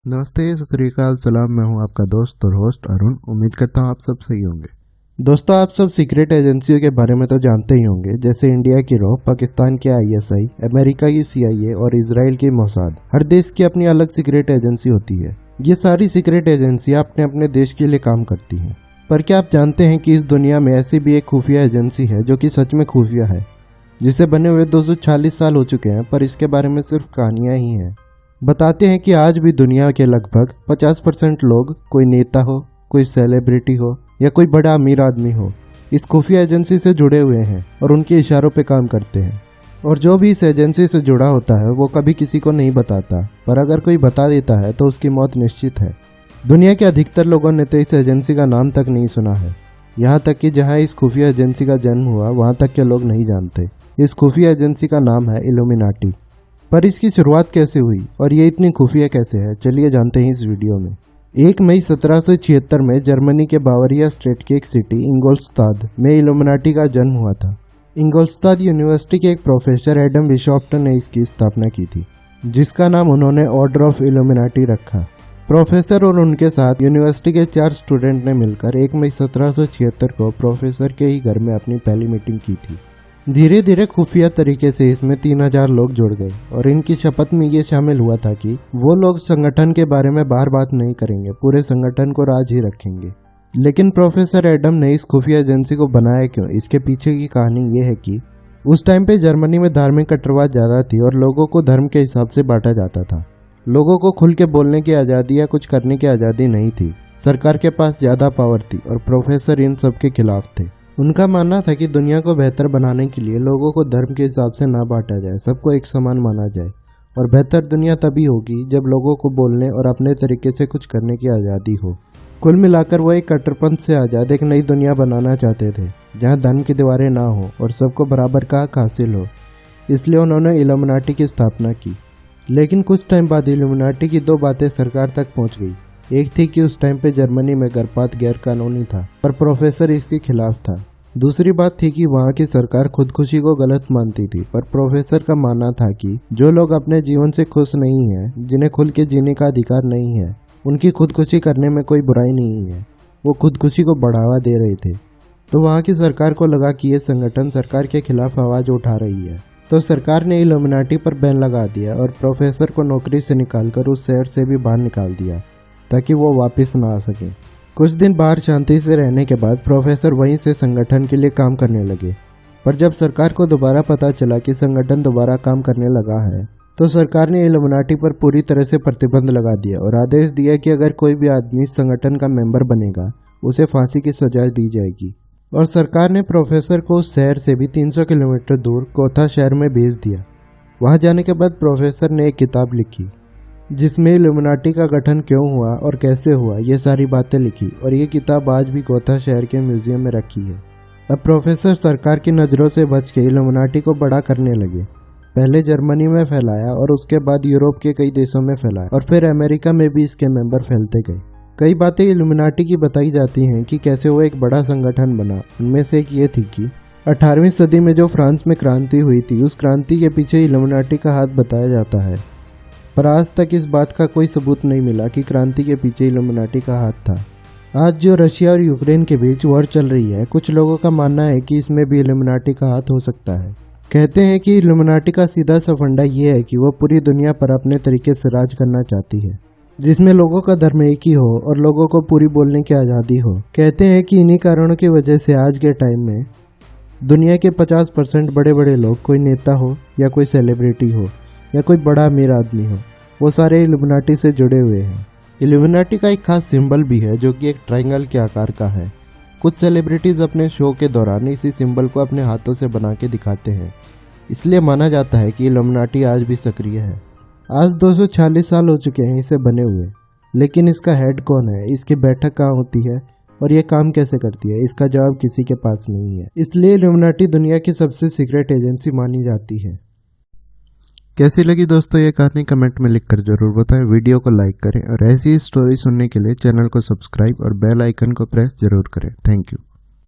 नमस्ते, सत श्री अकाल, सलाम। मैं हूं आपका दोस्त और होस्ट अरुण। उम्मीद करता हूं आप सब सही होंगे। दोस्तों, आप सब सीक्रेट एजेंसियों के बारे में तो जानते ही होंगे, जैसे इंडिया की रॉ, पाकिस्तान के ISI, अमेरिका की CIA और इजराइल की मोसाद। हर देश की अपनी अलग सीक्रेट एजेंसी होती है। ये सारी सीक्रेट एजेंसियां अपने अपने देश के लिए काम करती हैं। पर क्या आप जानते हैं कि इस दुनिया में ऐसी भी एक खुफिया एजेंसी है जो कि सच में खुफिया है, जिसे बने हुए 240 साल हो चुके हैं, पर इसके बारे में सिर्फ कहानियां ही हैं। बताते हैं कि आज भी दुनिया के लगभग 50% लोग, कोई नेता हो, कोई सेलिब्रिटी हो या कोई बड़ा अमीर आदमी हो, इस खुफिया एजेंसी से जुड़े हुए हैं और उनके इशारों पे काम करते हैं। और जो भी इस एजेंसी से जुड़ा होता है वो कभी किसी को नहीं बताता, पर अगर कोई बता देता है तो उसकी मौत निश्चित है। दुनिया के अधिकतर लोगों ने तो इस एजेंसी का नाम तक नहीं सुना है। यहाँ तक कि जहाँ इस खुफिया एजेंसी का जन्म हुआ वहाँ तक के लोग नहीं जानते। इस खुफिया एजेंसी का नाम है इल्यूमिनाटी। पर इसकी शुरुआत कैसे हुई और ये इतनी खुफिया कैसे है, चलिए जानते हैं इस वीडियो में। 1 मई 1776 में जर्मनी के बावरिया स्टेट की एक सिटी इंगोल्स्ताद में इल्यूमिनाटी का जन्म हुआ था। इंगोल्स्ताद यूनिवर्सिटी के एक प्रोफेसर एडम बिशॉफ्टन ने इसकी स्थापना की थी, जिसका नाम उन्होंने ऑर्डर ऑफ इल्यूमिनाटी रखा। प्रोफेसर और उनके साथ यूनिवर्सिटी के 4 स्टूडेंट ने मिलकर 1 मई 1776 को प्रोफेसर के ही घर में अपनी पहली मीटिंग की थी। धीरे धीरे खुफिया तरीके से इसमें 3000 लोग जुड़ गए और इनकी शपथ में ये शामिल हुआ था कि वो लोग संगठन के बारे में बाहर बात नहीं करेंगे, पूरे संगठन को राज ही रखेंगे। लेकिन प्रोफेसर एडम ने इस खुफिया एजेंसी को बनाया क्यों, इसके पीछे की कहानी ये है कि उस टाइम पे जर्मनी में धार्मिक कट्टरवाद ज़्यादा थी और लोगों को धर्म के हिसाब से बांटा जाता था। लोगों को खुल के बोलने की आज़ादी या कुछ करने की आज़ादी नहीं थी। सरकार के पास ज़्यादा पावर थी और प्रोफेसर इन सब के खिलाफ थे। उनका मानना था कि दुनिया को बेहतर बनाने के लिए लोगों को धर्म के हिसाब से ना बांटा जाए, सबको एक समान माना जाए। और बेहतर दुनिया तभी होगी जब लोगों को बोलने और अपने तरीके से कुछ करने की आज़ादी हो। कुल मिलाकर वो एक कट्टरपंथ से आज़ाद एक नई दुनिया बनाना चाहते थे, जहां धर्म की दीवारें ना हो और सबको बराबर का हक हासिल हो। इसलिए उन्होंने इल्यूमिनाटी की स्थापना की। लेकिन कुछ टाइम बाद इल्यूमिनाटी की 2 बातें सरकार तक पहुँच गई। एक थी कि उस टाइम पे जर्मनी में गर्भपात गैर कानूनी था, पर प्रोफेसर इसके खिलाफ था। दूसरी बात थी कि वहाँ की सरकार खुदकुशी को गलत मानती थी, पर प्रोफेसर का मानना था कि जो लोग अपने जीवन से खुश नहीं हैं, जिन्हें खुल के जीने का अधिकार नहीं है, उनकी खुदकुशी करने में कोई बुराई नहीं है। वो खुदकुशी को बढ़ावा दे रहे थे। तो वहाँ की सरकार को लगा कि ये संगठन सरकार के खिलाफ आवाज़ उठा रही है, तो सरकार ने इल्यूमिनाटी पर बैन लगा दिया और प्रोफेसर को नौकरी से निकालकर उस शहर से भी बाहर निकाल दिया, ताकि वो वापस ना आ सके। कुछ दिन बाहर शांति से रहने के बाद प्रोफेसर वहीं से संगठन के लिए काम करने लगे। पर जब सरकार को दोबारा पता चला कि संगठन दोबारा काम करने लगा है, तो सरकार ने इल्यूमिनाटी पर पूरी तरह से प्रतिबंध लगा दिया और आदेश दिया कि अगर कोई भी आदमी संगठन का मेंबर बनेगा, उसे फांसी की सजा दी जाएगी। और सरकार ने प्रोफेसर को उस शहर से भी 300 किलोमीटर दूर गोथा शहर में भेज दिया। वहाँ जाने के बाद प्रोफेसर ने एक किताब लिखी, जिसमें इल्यूमिनाटी का गठन क्यों हुआ और कैसे हुआ, ये सारी बातें लिखी। और ये किताब आज भी गोथा शहर के म्यूजियम में रखी है। अब प्रोफेसर सरकार की नज़रों से बच के इल्यूमिनाटी को बड़ा करने लगे। पहले जर्मनी में फैलाया और उसके बाद यूरोप के कई देशों में फैलाया और फिर अमेरिका में भी इसके मेंबर फैलते गए। कई बातें इल्यूमिनाटी की बताई जाती हैं कि कैसे वो एक बड़ा संगठन बना। उनमें से एक ये थी कि 18वीं सदी में जो फ्रांस में क्रांति हुई थी, उस क्रांति के पीछे इल्यूमिनाटी का हाथ बताया जाता है। पर आज तक इस बात का कोई सबूत नहीं मिला कि क्रांति के पीछे इल्यूमिनाटी का हाथ था। आज जो रशिया और यूक्रेन के बीच वॉर चल रही है, कुछ लोगों का मानना है कि इसमें भी इल्यूमिनाटी का हाथ हो सकता है। कहते हैं कि इल्यूमिनाटी का सीधा सा फंडा ये है कि वो पूरी दुनिया पर अपने तरीके से राज करना चाहती है, जिसमें लोगों का धर्म एक ही हो और लोगों को पूरी बोलने की आज़ादी हो। कहते हैं कि इन्हीं कारणों की वजह से आज के टाइम में दुनिया के 50% बड़े बड़े लोग, कोई नेता हो या कोई सेलिब्रिटी हो या कोई बड़ा अमीर आदमी हो, वो सारे इल्यूमिनाटी से जुड़े हुए हैं। इल्यूमिनाटी का एक खास सिंबल भी है, जो कि एक ट्रायंगल के आकार का है। कुछ सेलिब्रिटीज़ अपने शो के दौरान इसी सिंबल को अपने हाथों से बना के दिखाते हैं। इसलिए माना जाता है कि इल्यूमिनाटी आज भी सक्रिय है। आज 240 साल हो चुके हैं इसे बने हुए, लेकिन इसका हेड कौन है, इसकी बैठक कहाँ होती है और ये काम कैसे करती है, इसका जवाब किसी के पास नहीं है। इसलिए इल्यूमिनाटी दुनिया की सबसे सीक्रेट एजेंसी मानी जाती है। कैसी लगी दोस्तों ये कहानी, कमेंट में लिखकर जरूर बताएं। वीडियो को लाइक करें और ऐसी स्टोरी सुनने के लिए चैनल को सब्सक्राइब और बेल आइकन को प्रेस जरूर करें। Thank you.